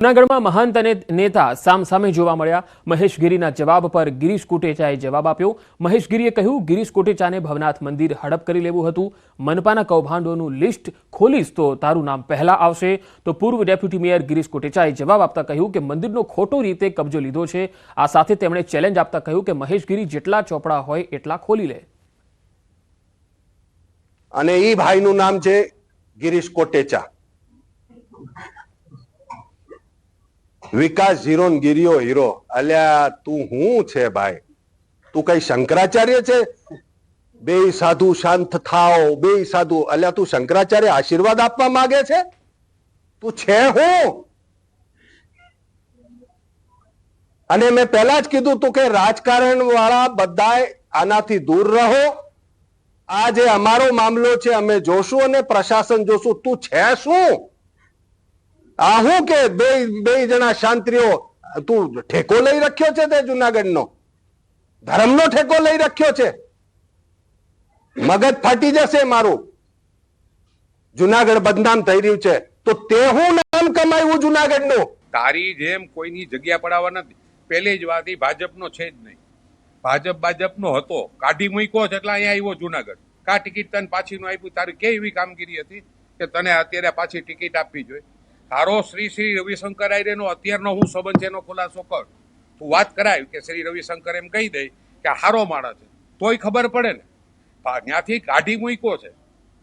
જૂનાગઢમાં મહંત અને નેતા સામસામે જોવા મળ્યા। મહેશ ગીરીના જવાબ પર ગિરીશ કોટેચાએ જવાબ આપ્યો। મહેશ ગીરીએ કહ્યું, ગિરીશ કોટેચાને ભવનાથ મંદિર હડપ કરી લેવું હતું। મનપાના કૌભાંડોનું લિસ્ટ ખોલીશ તો તારું નામ પહેલા આવશે। તો પૂર્વ ડેપ્યુટી મેયર ગિરીશ કોટેચાએ જવાબ આપતા કહ્યું કે મંદિરનો ખોટો રીતે કબજો લીધો છે। આ સાથે તેમણે ચેલેન્જ આપતા કહ્યું કે મહેશ ગીરી જેટલા ચોપડા હોય એટલા ખોલી લે। અને ઈ ભાઈનું નામ છે ગિરીશ કોટેચા। વિકાસ ઝીરો ગિરિયો હીરો। અલ્યા તું હું છે ભાઈ? તું કઈ શંકરાચાર્ય છે? બે સાધુ શાંત થાઓ, બે સાધુ। અલ્યા તું શંકરાચાર્ય આશીર્વાદ આપવા માંગે છે? તું છે હું? અને મેં પહેલા જ કીધું તું કે રાજકારણ વાળા બધાય આનાથી દૂર રહો। આ જે અમારો મામલો છે અમે જોશું અને પ્રશાસન જોશું। તું છે શું? આ હું કે બે જણા શાંતિઓ તું ઠેકો લઈ રાખ્યો છે? તે જુનાગઢનો ધર્મનો ઠેકો લઈ રાખ્યો છે? મગજ ફાટી જશે મારું। જુનાગઢ બદનામ થઈ રહ્યું છે તો તે હું નામ કમાયું જુનાગઢનું? તારી જેમ કોઈની જગ્યા પડાવવા નથી। પહેલી જ વાત, ભાજપનો છે જ નહીં। ભાજપનો હતો, કાઢી મૂક્યો છે એટલે અહીંયા આવ્યો જુનાગઢ। કા ટિકિટ તને પાછીનું આપ્યું? તારી કેવી કામગીરી હતી કે તને અત્યારે પાછી ટિકિટ આપવી જોઈએ? તારો શ્રી રવિશંકર આર્યનો અત્યારનો હું સંબંધ છે એનો ખુલાસો કર। તું વાત કરાય કે શ્રી રવિશંકર એમ કહી દે કે હારો માણસ છે તોય ખબર પડે ને। ત્યાંથી કાઢી મૂક્યો છે।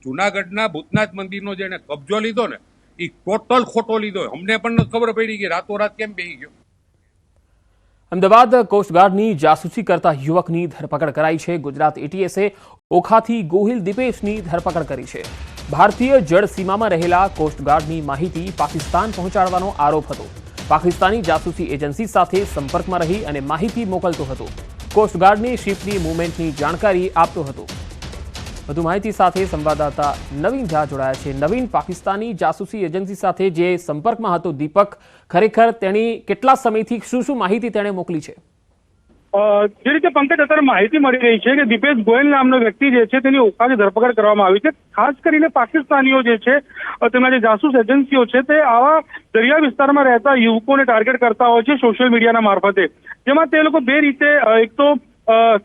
જુનાગઢના ભૂતનાથ મંદિરનો જેને કબજો લીધો ને એ ટોટલ ખોટો લીધો। અમને પણ ખબર પડી ગઈ રાતોરાત કેમ બેસી ગયો। અમદાવાદ કોસ્ટગાર્ડની જાસૂસી કરતા યુવકની ધરપકડ કરાઈ છે। ગુજરાત એટીએસે ઓખાથી ગોહિલ દીપેશની ધરપકડ કરી છે। ભારતીય જળ સીમામાં રહેલા કોસ્ટગાર્ડની માહિતી પાકિસ્તાન પહોંચાડવાનો આરોપ હતો। પાકિસ્તાની જાસૂસી એજન્સી સાથે સંપર્કમાં રહી અને માહિતી મોકલતો હતો। કોસ્ટગાર્ડની શિપની મૂવમેન્ટની જાણકારી આપતો હતો। વધુ માહિતી સાથે સંવાદદાતા નવીન ઝા જોડાયા છે। નવીન, પાકિસ્તાની જાસૂસી એજન્સી સાથે જે સંપર્કમાં હતો દીપક, ખરેખર તેની કેટલા સમયથી શું માહિતી તેણે મોકલી છે? જે રીતે પંકજ અત્યારે માહિતી મળી રહી છે કે દીપેશ ગોયલ નામનો વ્યક્તિ જે છે તેની ઓખાથી ધરપકડ કરવામાં આવી છે। ખાસ કરીને પાકિસ્તાનીઓ જે છે તેમના જે જાસૂસ એજન્સીઓ છે તે આવા દરિયા વિસ્તારમાં રહેતા યુવકોને ટાર્ગેટ કરતા હોય છે સોશિયલ મીડિયાના મારફતે। જેમાં તે લોકો બે રીતે, એક તો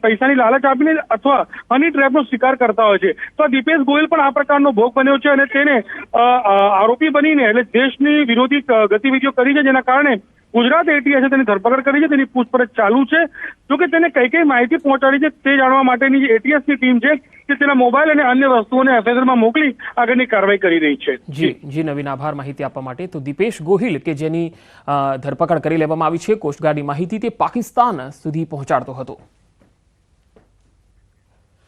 પૈસાની લાલચ આપીને અથવા હની ટ્રેપનો શિકાર કરતા હોય છે। તો આ દીપેશ ગોયલ પણ આ પ્રકારનો ભોગ બન્યો છે અને તેને આરોપી બનીને એટલે દેશની વિરોધી ગતિવિધિઓ કરી છે, જેના કારણે ગુજરાત એટીએસે તેની ધરપકડ કરી છે। તેની પૂછપરછ ચાલુ છે। જોકે તેને કઈ માહિતી પહોંચાડી છે તે જાણવા માટેની જે એટીએસની ટીમ છે તે તેના મોબાઈલ અને અન્ય વસ્તુઓને એફઆઈઆરમાં મોકલી આગળની કાર્યવાહી કરી રહી છે। જી નવીન, આભાર માહિતી આપવા માટે। તો દીપેશ ગોહિલ કે જેની ધરપકડ કરી લેવામાં આવી છે, કોસ્ટગાર્ડની માહિતી તે પાકિસ્તાન સુધી પહોંચાડતો હતો।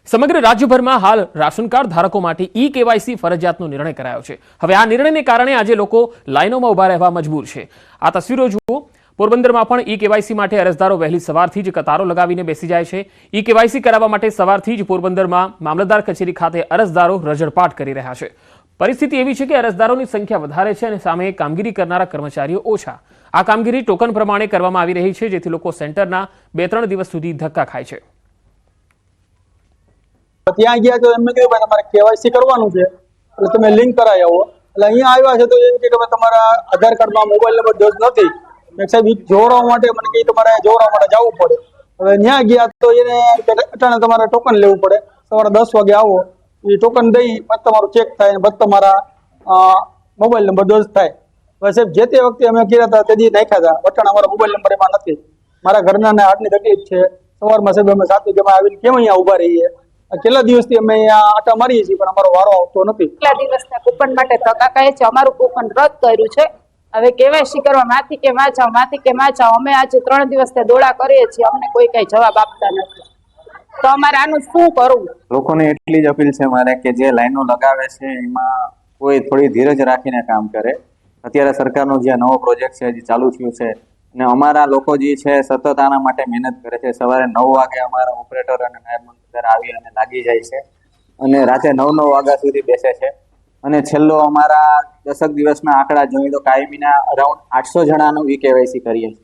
સમગ્ર રાજ્યભરમાં હાલ રાશન કાર્ડ ધારકો માટે ઈ-કેવાયસી ફરજિયાતનો નિર્ણય કરાયો છે। હવે આ નિર્ણયને કારણે આજે લોકો લાઇનોમાં ઉભા રહેવા મજબૂર છે। આ તસવીરો જુઓ। પોરબંદરમાં પણ ઈ-કેવાયસી માટે અરજદારો વહેલી સવારથી જ કતારો લગાવીને બેસી જાય છે। ઈ-કેવાયસી કરાવવા માટે સવારથી જ પોરબંદરમાં મામલતદાર કચેરી ખાતે અરજદારો રજળપાટ કરી રહ્યા છે। પરિસ્થિતિ એવી છે કે અરજદારોની સંખ્યા વધારે છે અને સામે કામગીરી કરનારા કર્મચારીઓ ઓછા। આ કામગીરી ટોકન પ્રમાણે કરવામાં આવી રહી છે, જેથી લોકો સેન્ટરના 2-3 દિવસ સુધી ધક્કા ખાય છે। ત્યાં ગયા તો એમને કહ્યું ભાઈ તમારે કેવાયસી કરવાનું છે એટલે તમે લિંક કરાવી આવો। એટલે અહીંયા આવ્યા છે તો એમ કે તમારા આધાર કાર્ડમાં મોબાઈલ નંબર દર્જ નથી। સાહેબ જોડાવા માટે મને કહે તમારે જોડાવા માટે જવું પડે। હવે ત્યાં ગયા તો એને અટાણે તમારે ટોકન લેવું પડે। સવારે 10 વાગે આવો, એ ટોકન દઈ પછી તમારું ચેક થાય પછી તમારા મોબાઈલ નંબર દર્જ થાય। હવે સાહેબ જે તે વખતે અમે કર્યા હતા તે દી નાખ્યા હતા, અટાણે અમારા મોબાઈલ નંબર એમાં નથી। મારા ઘરના હાર્ટની તકલીફ છે। સવારમાં સાહેબ અમે 7 વાગ્યામાં આવીને કેમ અહીંયા ઉભા રહીએ? કેટલા દિવસથી અમે અહીંયા આટા મારીએ છીએ પણ અમારો વારો આવતો નથી। કેટલા દિવસના કૂપન માટે ધક્કા ખાય છે। અમારું કૂપન રદ કર્યું છે। હવે કેવાયસી કરવા માથી કે માં જાઓ। અમે આજે 3 દિવસથી દોડા કરીએ છીએ, અમને કોઈ કઈ જવાબ આપતા નથી। તો અમારે આનું શું કરવું? લોકોને એટલી જ અપીલ છે મારે કે જે લાઈનો લગાવે છે એમાં કોઈ થોડી ધીરજ રાખીને કામ કરે। અત્યારે સરકારનો જે નવો પ્રોજેક્ટ છે જે ચાલુ થયું છે અને અમારા લોકો જે છે સતત આના માટે મહેનત કરે છે। સવારે 9 વાગે અમારા ઓપરેટર અને નાયબ મામલતદાર આવી અને લાગી જાય છે અને રાતે 9 વાગ્યા સુધી બેસે છે। અને છેલ્લો અમારા 10 દિવસના આંકડા જોઈએ તો કાયમીના અરાઉન્ડ 800 જણાનું ઈ-કેવાયસી કરીએ છીએ।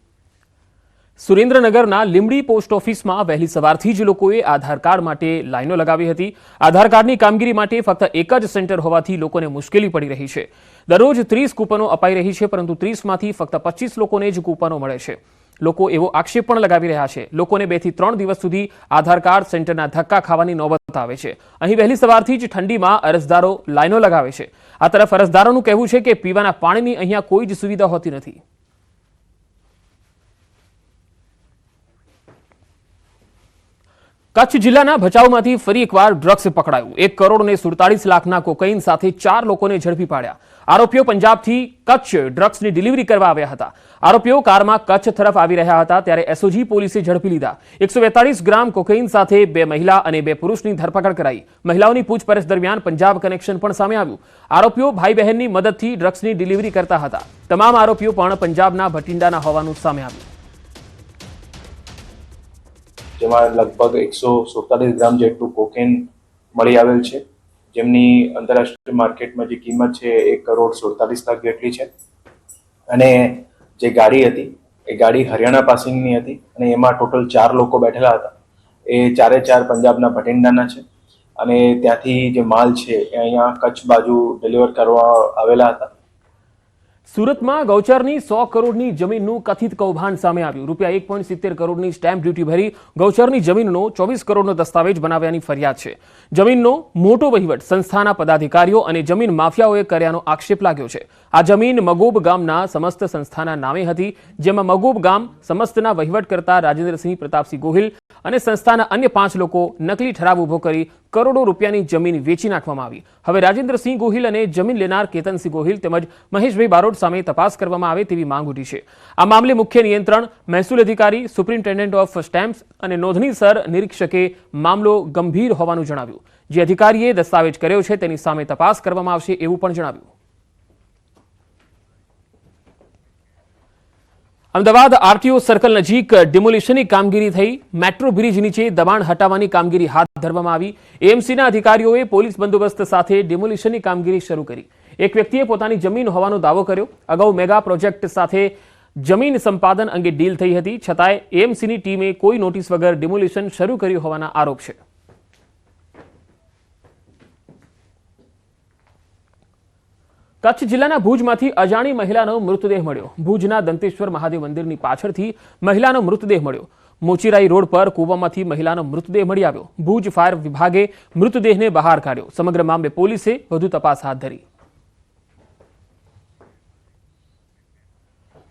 સુરેન્દ્રનગરના લીંબડી પોસ્ટ ઓફિસમાં વહેલી સવારથી જ લોકોએ આધાર કાર્ડ માટે લાઈનો લગાવી હતી। આધાર કાર્ડની કામગીરી માટે ફક્ત એક જ સેન્ટર હોવાથી લોકોને મુશ્કેલી પડી રહી છે। દરરોજ 30 કૂપનો અપાઈ રહી છે, પરંતુ 30માંથી ફક્ત 25 લોકોને જ કૂપનો મળે છે. લોકો એવો આક્ષેપ પણ લગાવી રહ્યા છે. લોકોને 2 થી 3 દિવસ સુધી આધાર કાર્ડ સેન્ટરના ધક્કા ખાવાની નોબત આવે છે. અહીં વહેલી સવારથી જ ઠંડીમાં અરજદારો લાઈનો લગાવે છે. આ તરફ અરજદારોનું કહેવું છે કે પીવાના પાણીની અહીંયા કોઈ જ સુવિધા હોતી નથી. કચ્છ જિલ્લાના ભચાઉમાંથી ફરી એકવાર ડ્રગ્સ પકડાયું. 1 કરોડ અને 47 લાખના કોકાઈન સાથે 4 લોકોને ઝડપી પાડ્યા. આરોપીઓ પંજાબથી કચ્છ ડ્રગ્સની ડિલિવરી કરવા આવ્યા હતા. આરોપીઓ કારમાં કચ્છ તરફ આવી રહ્યા હતા ત્યારે એસઓજી પોલીસે ઝડપી લીધા. 142 ગ્રામ કોકાઈન સાથે 2 મહિલા અને 2 પુરુષની ધરપકડ કરાઈ. મહિલાઓની પૂછપરછ દરમિયાન પંજાબ કનેક્શન પણ સામે આવ્યું. આરોપીઓ ભાઈ બહેનની મદદથી ડ્રગ્સની ડિલિવરી કરતા હતા. તમામ આરોપીઓ પણ પંજાબના ભટિંડાના હોવાનું સામે આવ્યું. જેમાં લગભગ 147 ગ્રામ જેટલું કોકેન મળી આવેલ છે, જેમની આંતરરાષ્ટ્રીય માર્કેટમાં જે કિંમત છે 1 કરોડ 47 લાખ જેટલી છે. અને જે ગાડી હતી એ ગાડી હરિયાણા પાસિંગની હતી અને એમાં ટોટલ 4 લોકો બેઠેલા હતા. એ 4 પંજાબના ભટિંડાના છે અને ત્યાંથી જે માલ છે એ અહીંયા કચ્છ બાજુ ડિલિવર કરવા આવેલા હતા. સુરતમાં ગૌચરની 100 કરોડની જમીનનું કથિત કૌભાંડ સામે આવ્યું. રૂપિયા 1.70 કરોડની સ્ટેમ્પ ડ્યુટી ભરી ગૌચરની જમીનનો 24 કરોડનો દસ્તાવેજ બનાવ્યાની ફરિયાદ છે. જમીનનો મોટો વહીવટ સંસ્થાના પદાધિકારીઓ અને જમીન માફિયાઓએ કર્યાનો આક્ષેપ લાગ્યો છે. આ જમીન મગોબ ગામના સમસ્ત સંસ્થાના નામે હતી, જેમાં મગોબ ગામ સમસ્તના વહીવટ કરતા રાજેન્દ્રસિંહ પ્રતાપસિંહ ગોહિલ અને સંસ્થાના અન્ય 5 લોકો નકલી ઠરાવ ઉભો કરી કરોડો રૂપિયાની જમીન વેચી નાખવામાં આવી. હવે રાજેન્દ્રસિંહ ગોહિલ અને જમીન લેનાર કેતનસિંહ ગોહિલ તેમજ મહેશભાઈ બારોટ સામે તપાસ કરવામાં આવે તેવી માંગ ઉઠી છે. આ મામલે મુખ્ય નિયંત્રણ મહેસૂલ અધિકારી, સુપ્રિન્ટેન્ડન્ટ ઓફ સ્ટેમ્પ્સ અને નોંધણીસર નિરીક્ષકે મામલો ગંભીર હોવાનું જણાવ્યું. જે અધિકારીએ દસ્તાવેજ કર્યો છે તેની સામે તપાસ કરવામાં આવશે એવું પણ જણાવ્યું. અમદાવાદ આરટીઓ સર્કલ નજીક ડિમોલિશનની કામગીરી થઈ. મેટ્રો બ્રિજ નીચે દબાણ હટાવવાની કામગીરી હાથ ધરવામાં આવી. એએમસીના અધિકારીઓએ પોલીસ બંદોબસ્ત સાથે ડિમોલિશનની કામગીરી શરૂ કરી. એક વ્યક્તિએ પોતાની જમીન હોવાનો દાવો કર્યો. અગાઉ મેગા પ્રોજેક્ટ સાથે જમીન સંપાદન અંગે ડીલ થઈ હતી, છતાંય એએમસીની ટીમે કોઈ નોટિસ વગર ડિમોલિશન શરૂ કર્યું હોવાના આરોપ છે. કચ્છ જિલ્લાના ભુજમાંથી અજાણી મહિલાનો મૃતદેહ મળ્યો. ભુજના દંતેશ્વર મહાદેવ મંદિરની પાછળથી મહિલાનો મૃતદેહ મળ્યો. મોચીરાઈ રોડ પર કૂવામાંથી મહિલાનો મૃતદેહ મળી આવ્યો. ભુજ ફાયર વિભાગે મૃતદેહને બહાર કાઢ્યો. સમગ્ર મામલે પોલીસે વધુ તપાસ હાથ ધરી.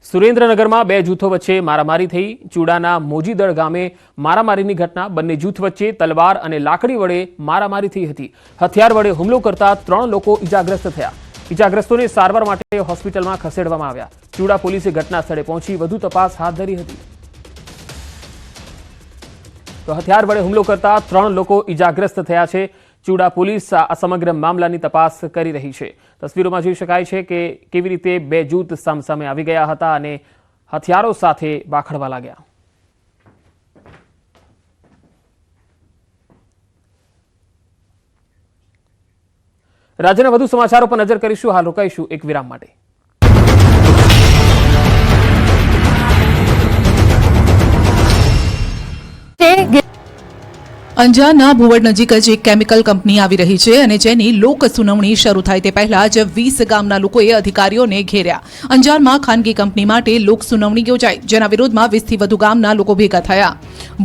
સુરેન્દ્રનગરમાં 2 જૂથો વચ્ચે મારામારી થઈ. ચૂડાના મોજીદળ ગામે મારામારીની ઘટના. બંને જૂથ વચ્ચે તલવાર અને લાકડી વડે મારામારી થઈ હતી. હથિયાર વડે હુમલો કરતા 3 લોકો ઇજાગ્રસ્ત થયા. ઇજાગ્રસ્તોને સારવાર માટે હોસ્પિટલમાં ખસેડવામાં આવ્યા. ચૂડા પોલીસે ઘટના સ્થળે પહોંચી વધુ તપાસ હાથ ધરી હતી. તો હથિયાર વડે હુમલો કરતા 3 લોકો ઇજાગ્રસ્ત થયા છે. ચૂડા પોલીસ આ સમગ્ર મામલાની તપાસ કરી રહી છે. તસવીરોમાં જોઈ શકાય છે કે કેવી રીતે 2 જૂથ સામસામે આવી ગયા હતા અને હથિયારો સાથે બાખડવા લાગ્યા. રાજ્યના વધુ સમાચારો પર નજર કરીશું. હાલ રોકાઈશું એક વિરામ માટે. અંજારના ભુવડ નજીક જ એક કેમિકલ કંપની આવી રહી છે અને જેની લોક સુનાવણી શરૂ થાય તે પહેલા જ 20 ગામના લોકોએ અધિકારીઓને ઘેર્યા. અંજારમાં ખાનગી કંપની માટે લોક સુનાવણી યોજાઈ, જેના વિરોધમાં 20 થી વધુ ગામના લોકો ભેગા થયા.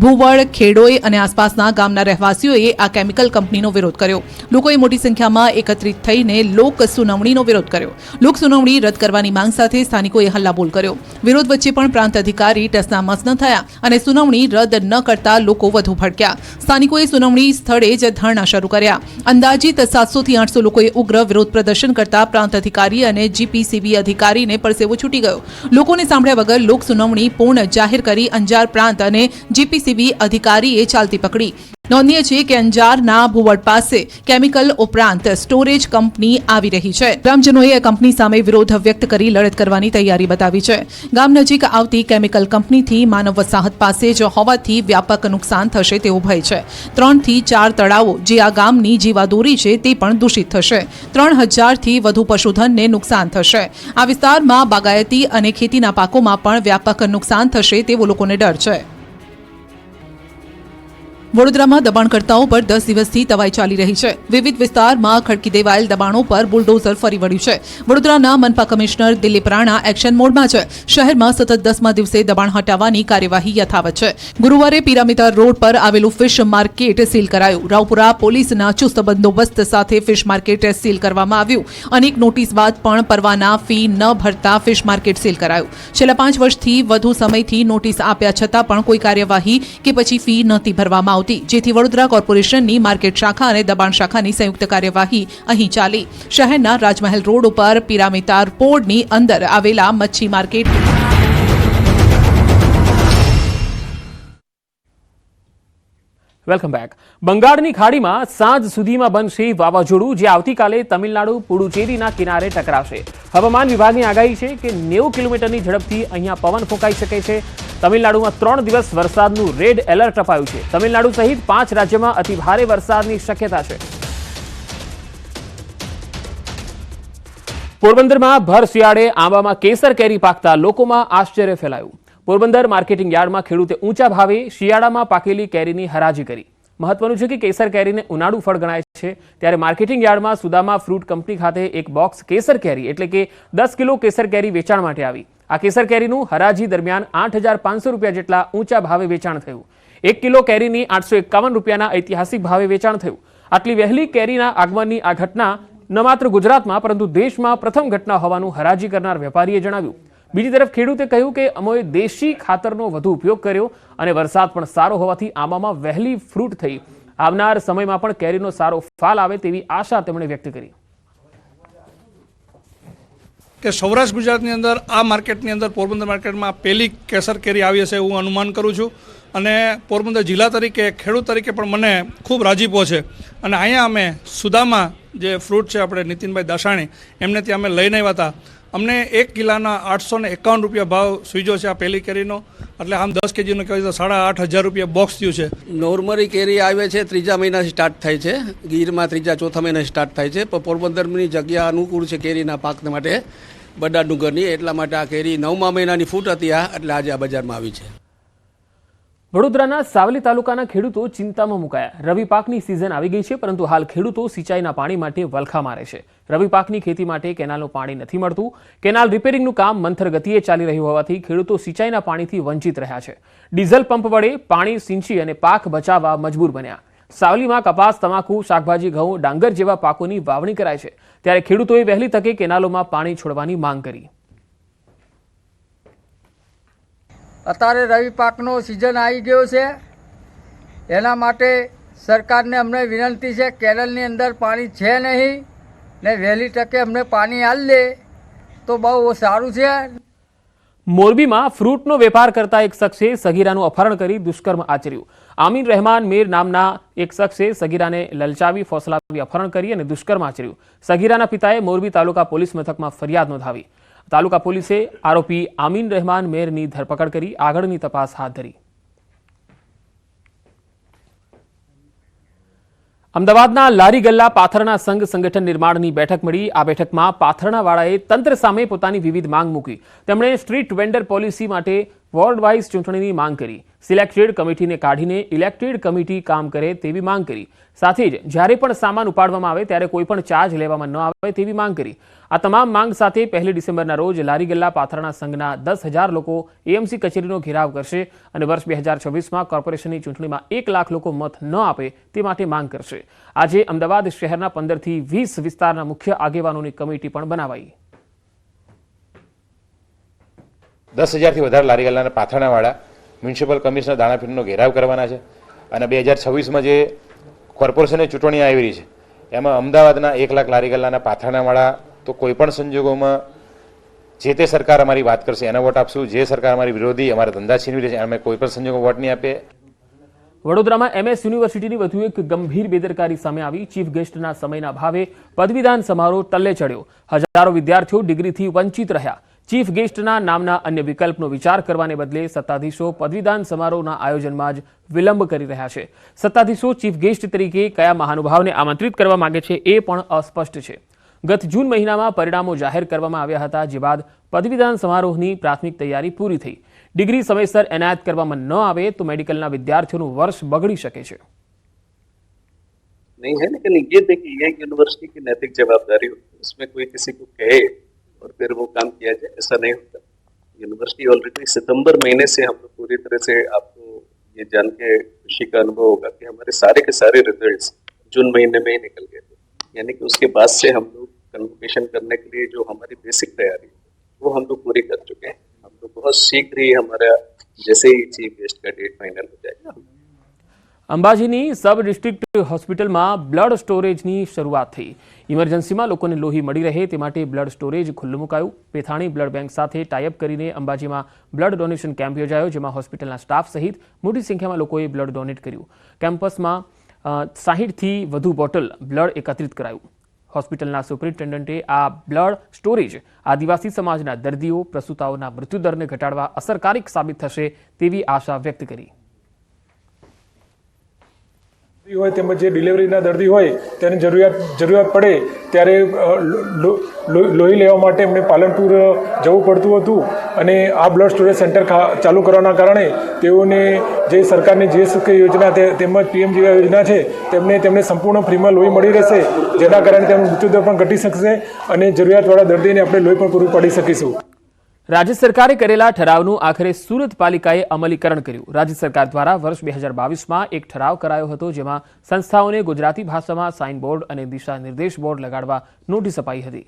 ભુવડ, ખેડોઈ અને આસપાસના ગામના રહેવાસીઓએ આ કેમિકલ કંપનીનો વિરોધ કર્યો. લોકોએ મોટી સંખ્યામાં એકત્રિત થઈને લોક સુનાવણીનો વિરોધ કર્યો. લોક સુનાવણી રદ કરવાની માંગ સાથે સ્થાનિકોએ હલ્લાબોલ કર્યો. વિરોધ વચ્ચે પણ પ્રાંત અધિકારી ટસનામસ ન થયા અને સુનાવણી રદ ન કરતા લોકો વધુ ભડક્યા. સ્થાનિકોએ સુનાવણી સ્થળે જ ધરણા શરૂ કર્યા. અંદાજિત 700 થી 800 લોકોએ ઉગ્ર વિરોધ પ્રદર્શન કરતા પ્રાંત અધિકારી અને જીપીસીબી અધિકારીને પરસેવો છૂટી ગયો. લોકોને સાંભળ્યા વગર લોક સુનાવણી પૂર્ણ જાહેર કરી અંજાર પ્રાંત અને જીપીસીબી અધિકારીએ ચાલતી પકડી. નોંધનીય છે કે અંજારના ભુવડ પાસે કેમિકલ ઉપરાંત સ્ટોરેજ કંપની આવી રહી છે. ગ્રામજનોએ આ કંપની સામે વિરોધ વ્યક્ત કરી લડત કરવાની તૈયારી બતાવી છે. ગામ નજીક આવતી કેમિકલ કંપનીથી માનવ વસાહત પાસે જ હોવાથી વ્યાપક નુકસાન થશે તેવો ભય છે. 3 થી 4 તળાવો જે આ ગામની જીવાદોરી છે તે પણ દૂષિત થશે. 3000 થી વધુ પશુધનને નુકસાન થશે. આ વિસ્તારમાં બાગાયતી અને ખેતીના પાકોમાં પણ વ્યાપક નુકસાન થશે તેવો લોકોને ડર છે. વડોદરામાં દબાણકર્તાઓ પર 10 દિવસથી તવાઈ ચાલી રહી છે. વિવિધ વિસ્તારમાં ખડકી દેવાયેલ દબાણો પર બુલડોઝર ફરી વળ્યું છે. વડોદરાના મનપા કમિશનર દિલીપ રાણા એક્શન મોડમાં છે. શહેરમાં સતત 10મા દિવસે દબાણ હટાવવાની કાર્યવાહી યથાવત છે. ગુરુવારે પિરામિતા રોડ પર આવેલું ફિશ માર્કેટ સીલ કરાયું. રાવપુરા પોલીસના ચુસ્ત બંદોબસ્ત સાથે ફિશ માર્કેટ સીલ કરવામાં આવ્યું. અનેક નોટિસ બાદ પણ પરવાના ફી ન ભરતા ફિશ માર્કેટ સીલ કરાયું. છેલ્લા 5 વર્ષથી વધુ સમયથી નોટિસ આપ્યા છતાં પણ કોઈ કાર્યવાહી કે પછી ફી નહોતી ભરવામાં આવતી, જેથી વડોદરા કોર્પોરેશનની માર્કેટ શાખા અને દબાણ શાખાની સંયુક્ત કાર્યવાહી અહીં ચાલી. શહેરના રાજમહેલ રોડ ઉપર પિરામિતા પોળની અંદર આવેલા મચ્છી માર્કેટ વેલકમ બેક. બંગાળની ખાડીમાં સાંજ સુધીમાં બનશે વાવાઝોડું, જે આવતીકાલે તમિલનાડુ પુડુચેરીના કિનારે ટકરાશે. હવામાન વિભાગની આગાહી છે કે 90 કિલોમીટરની ઝડપથી અહીંયા પવન ફૂંકાઈ શકે છે. તમિલનાડુમાં 3 દિવસ વરસાદનું રેડ એલર્ટ અપાયું છે. તમિલનાડુ સહિત 5 રાજ્યમાં અતિભારે વરસાદની શક્યતા છે. પોરબંદરમાં ભર શિયાળે આંબામાં કેસર કેરી પાકતા લોકોમાં આશ્ચર્ય ફેલાયું. પોરબંદર માર્કેટિંગ યાર્ડમાં ખેડૂતે ઊંચા ભાવે શિયાળામાં પાકેલી કેરીની હરાજી કરી. મહત્વનું છે કે કેસર કેરીને ઉનાળુ ફળ ગણાય છે, ત્યારે માર્કેટિંગ યાર્ડમાં સુદામા ફ્રૂટ કંપની ખાતે એક બોક્સ કેસર કેરી એટલે કે 10 કિલો કેસર કેરી વેચાણ માટે આવી. આ કેસર કેરીનું હરાજી દરમિયાન 8,500 રૂપિયા જેટલા ઊંચા ભાવે વેચાણ થયું. 1 કિલો કેરીની 851 રૂપિયાના ઐતિહાસિક ભાવે વેચાણ થયું. આટલી વહેલી કેરીના આગમનની આ ઘટના ન માત્ર ગુજરાતમાં પરંતુ દેશમાં પ્રથમ ઘટના હોવાનું હરાજી કરનાર વેપારીએ જણાવ્યું. બીજી તરફ ખેડૂતે કહ્યું કે અમે દેશી ખાતરનો વધુ ઉપયોગ કર્યો અને વરસાદ પણ સારો હોવાથી આંબામાં વહેલી ફ્રૂટ થઈ. આવનાર સમયમાં પણ કેરીનો સારો ફાલ આવે તેવી આશા તેમણે વ્યક્ત કરી. કે સૌરાષ્ટ્ર ગુજરાતની અંદર આ માર્કેટની અંદર પોરબંદર માર્કેટમાં પહેલી કેસર કેરી આવી હશે હું અનુમાન કરું છું. અને પોરબંદર જિલ્લા તરીકે ખેડૂત તરીકે પણ મને ખૂબ રાજીપો છે. અને અહીંયા અમે સુદામા જે ફ્રૂટ છે આપણે નીતિનભાઈ દાસાણી એમને ત્યાં અમે લઈને આવ્યા હતા. અમને 1 કિલોના 851 રૂપિયા ભાવ સૂજ્યો છે આ પહેલી કેરીનો. એટલે આમ 10 કેજીનો કહેવાય તો 8,500 રૂપિયા બોક્સ થયું છે. નોર્મલી કેરી આવે છે 3જા મહિનાથી સ્ટાર્ટ થાય છે. ગીરમાં 3જા 4થા મહિનાથી સ્ટાર્ટ થાય છે. પણ પોરબંદરની જગ્યા અનુકૂળ છે કેરીના પાક માટે બડા ડુંગરની, એટલા માટે આ કેરી 9મા મહિનાની ફૂટ હતી એટલે આજે આ બજારમાં આવી છે. વડોદરાના સાવલી તાલુકાના ખેડૂતો ચિંતામાં મુકાયા. રવિ પાકની સિઝન આવી ગઈ છે, પરંતુ હાલ ખેડૂતો સિંચાઈના પાણી માટે વલખા મારે છે. રવિ પાકની ખેતી માટે કેનાલનું પાણી નથી મળતું. કેનાલ રિપેરિંગનું કામ મંથર ગતિએ ચાલી રહ્યું હોવાથી ખેડૂતો સિંચાઈના પાણીથી વંચિત રહ્યા છે. ડીઝલ પંપ વડે પાણી સિંચી અને પાક બચાવવા મજબૂર બન્યા. સાવલીમાં કપાસ, તમાકુ, શાકભાજી, ઘઉં, ડાંગર જેવા પાકોની વાવણી કરાય છે, ત્યારે ખેડૂતોએ વહેલી તકે કેનાલોમાં પાણી છોડવાની માંગ કરી. અત્યારે રવિ પાકનો સિઝન આવી ગયો છે, એના માટે સરકારને અમને વિનંતી છે, કેનલની અંદર પાણી છે નહીં ને વહેલી તકે અમને પાણી આપી દે તો બહુ સારું છે. મોરબીમાં ફ્રૂટનો વેપાર કરતા એક શખ્સે સગીરાનું અપહરણ કરી દુષ્કર્મ આચર્યું. આમીન રહેમાન મીર નામના એક શખ્સે સગીરાને લલચાવી ફોસલાવી અપહરણ કરી અને દુષ્કર્મ આચર્યું. સગીરાના પિતાએ મોરબી તાલુકા પોલીસ મથકમાં ફરિયાદ નોંધાવી. તાલુકા પોલીસે આરોપી આમીન રહેમાન મેરની ધરપકડ કરી આગળની તપાસ હાથ ધરી. અમદાવાદના લારી ગલ્લા પાથરણા સંઘ સંગઠન નિર્માણની બેઠક મળી. આ બેઠકમાં પાથરણાવાળાએ તંત્ર સામે પોતાની વિવિધ માંગ મૂકી. તેમણે સ્ટ્રીટ વેન્ડર પોલિસી માટે વોર્ડ વાઇઝ ચૂંટણીની માંગ કરી. સિલેક્ટેડ કમિટીને કાઢીને ઇલેક્ટેડ કમિટી કામ કરે તેવી માંગ કરી. સાથે જ જ્યારે પણ સામાન ઉપાડવામાં આવે ત્યારે કોઈ પણ ચાર્જ લેવામાં ન આવે તેવી માંગ કરી. આ તમામ માંગ સાથે 1 ડિસેમ્બરના રોજ લારી ગલ્લા પાથરણા સંઘના 10,000 લોકો એએમસી કચેરીનો ઘેરાવ કરશે અને વર્ષ 2026માં કોર્પોરેશનની ચૂંટણીમાં 1 લાખ લોકો મત ન આપે તે માટે માંગ કરશે. આજે અમદાવાદ શહેરના 15થી 20 વિસ્તારના મુખ્ય આગેવાનોની કમિટી પણ બનાવાઈ. 10,000થી વધારે લારી ગલ્લાના પાથરણાવાળા મ્યુનિસિપલ કમિશનર દાણાપીઠનો ઘેરાવ કરવાના છે. અને 2026માં જે કોર્પોરેશનની ચૂંટણી આવી રહી છે એમાં અમદાવાદના 1 લાખ લારી ગલ્લાના પાથરણાવાળા તો કોઈપણ સંજોગોમાં જે તે સરકાર અમારી વાત કરશે એને વોટ આપશું. જે સરકાર અમારી વિરોધી અમારા ધંધા છીનવી રહી છે અમે કોઈપણ સંજોગોમાં વોટ નહીં આપીએ. વડોદરામાં MS યુનિવર્સિટીની વધુ એક ગંભીર બેદરકારી સામે આવી. ચીફ ગેસ્ટના સમયના ભાવે પદવીદાન સમારોહ ટલ્લે ચડ્યો. હજારો વિદ્યાર્થીઓ ડિગ્રીથી વંચિત રહ્યા. ચીફ ગેસ્ટના નામના અન્ય વિકલ્પનો વિચાર કરવાને બદલે સત્તાધીશો પદવીદાન સમારોહના આયોજનમાં જ વિલંબ કરી રહ્યા છે. સત્તાધીશો ચીફ ગેસ્ટ તરીકે કયા મહાનુભાવને આમંત્રિત કરવા માંગે છે એ પણ અસ્પષ્ટ છે. ગત જૂન મહિનામાં પરિણામો જાહેર કરવામાં આવ્યા હતા, જે બાદ પદવીદાન સમારોહની પ્રાથમિક તૈયારી પૂરી થઈ. ડિગ્રી સમયસર એનાયત કરવામાં ન આવે તો મેડિકલના વિદ્યાર્થીઓનું વર્ષ બગડી શકે છે। नहीं है, लेकिन ये देखिए ये यूनिवर्सिटी की नैतिक जवाबदारी होती है, उसमें कोई किसी को कहे और फिर वो काम किया जाए, ऐसा नहीं होता। यूनिवर्सिटी ऑलरेडी सितंबर महीने से हम लोग पूरी तरह से, आपको ये जान के खुशी का अनुभव होगा कि हमारे सारे के सारे रिजल्ट्स जून महीने में ही निकल गए थे, यानी कि उसके बाद से हम लोग कन्वोकेशन करने के लिए जो हमारी बेसिक तैयारी वो हम लोग पूरी कर चुके हैं। हम लोग बहुत शीघ्र ही हमारा जैसे ही चीफ गेस्ट का डेट फाइनल हो जाएगा। અંબાજીની સબ ડિસ્ટ્રિક્ટ હોસ્પિટલમાં બ્લડ સ્ટોરેજની શરૂઆત થઈ। ઇમરજન્સીમાં લોકોને લોહી મળી રહે તે માટે બ્લડ સ્ટોરેજ ખુલ્લું મુકાયું। પેથાણી બ્લડ બેંક સાથે ટાઈઅપ કરીને અંબાજીમાં બ્લડ ડોનેશન કેમ્પ યોજાયો, જેમાં હોસ્પિટલના સ્ટાફ સહિત મોટી સંખ્યામાં લોકોએ બ્લડ ડોનેટ કર્યું। કેમ્પસમાં 60થી વધુ બોટલ બ્લડ એકત્રિત કરાયું। હોસ્પિટલના સુપરિન્ટેન્ડન્ટે આ બ્લડ સ્ટોરેજ આદિવાસી સમાજના દર્દીઓ, પ્રસૂતાઓના મૃત્યુદરને ઘટાડવા અસરકારક સાબિત થશે તેવી આશા વ્યક્ત કરી। હોય તેમજ જે ડિલિવરીના દર્દી હોય તેને જરૂરિયાત પડે ત્યારે લોહી લેવા માટે એમને પાલનપુર જવું પડતું હતું અને આ બ્લડ સ્ટોરેજ સેન્ટર ચાલુ કરવાના કારણે તેઓને જે સરકારની જે યોજના તેમજ પીએમજીવાય યોજના છે તેમને સંપૂર્ણ ફ્રીમાં લોહી મળી રહેશે, જેના કારણે તેમનો મૃત્યુદર પણ ઘટી શકશે અને જરૂરિયાતવાળા દર્દીને આપણે લોહી પણ પૂરું પાડી શકીશું। રાજ્ય સરકારે કરેલા ઠરાવનું આખરે સુરત પાલિકાએ અમલીકરણ કર્યું। રાજ્ય સરકાર દ્વારા વર્ષ 2022માં એક ઠરાવ કરાયો હતો, જેમાં સંસ્થાઓને ગુજરાતી ભાષામાં સાઇન બોર્ડ અને દિશા નિર્દેશ બોર્ડ લગાડવા નોટિસ અપાઈ હતી।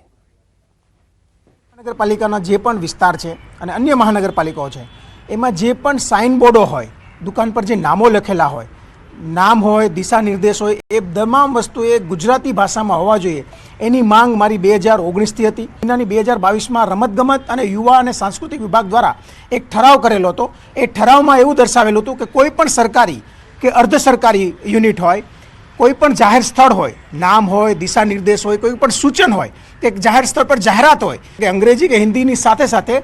મહાનગરપાલિકાના જે પણ વિસ્તાર છે અને અન્ય મહાનગરપાલિકાઓ છે એમાં જે પણ સાઇન બોર્ડો હોય, દુકાન પર જે નામો લખેલા હોય, નામ હોય, દિશા નિર્દેશ હોય, એ તમામ વસ્તુ એ ગુજરાતી ભાષામાં હોવા જોઈએ। એની માંગ મારી 2019થી હતી। એનાની 2022માં રમતગમત અને યુવા અને સાંસ્કૃતિક વિભાગ દ્વારા એક ઠરાવ કરેલો હતો। એ ઠરાવમાં એવું દર્શાવેલું હતું કે કોઈ પણ સરકારી કે અર્ધ સરકારી યુનિટ હોય, કોઈ પણ જાહેર સ્થળ હોય, નામ હોય, દિશા નિર્દેશ હોય, કોઈ પણ સૂચન હોય કે જાહેર સ્થળ પર જાહેરાત હોય કે અંગ્રેજી કે હિન્દીની સાથે સાથે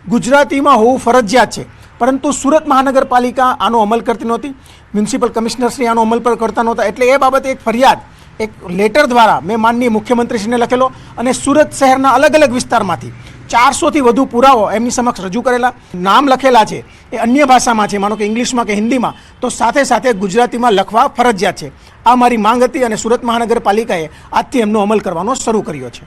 ગુજરાતીમાં હોવું ફરજિયાત છે, પરંતુ સુરત મહાનગરપાલિકા આનો અમલ કરતી નહોતી। મ્યુનિસિપલ કમિશનરશ્રી આનો અમલ પર કરતા નહોતા, એટલે એ બાબતે એક ફરિયાદ એક લેટર દ્વારા મેં માનનીય મુખ્યમંત્રીશ્રીને લખેલો અને સુરત શહેરના અલગ અલગ વિસ્તારમાંથી 400થી વધુ પુરાવો એમની સમક્ષ રજૂ કરેલા। નામ લખેલા છે એ અન્ય ભાષામાં છે, માનો કે ઇંગ્લિશમાં કે હિન્દીમાં, તો સાથે સાથે ગુજરાતીમાં લખવા ફરજિયાત છે। આ મારી માંગ હતી અને સુરત મહાનગરપાલિકાએ આજથી એમનો અમલ કરવાનો શરૂ કર્યો છે।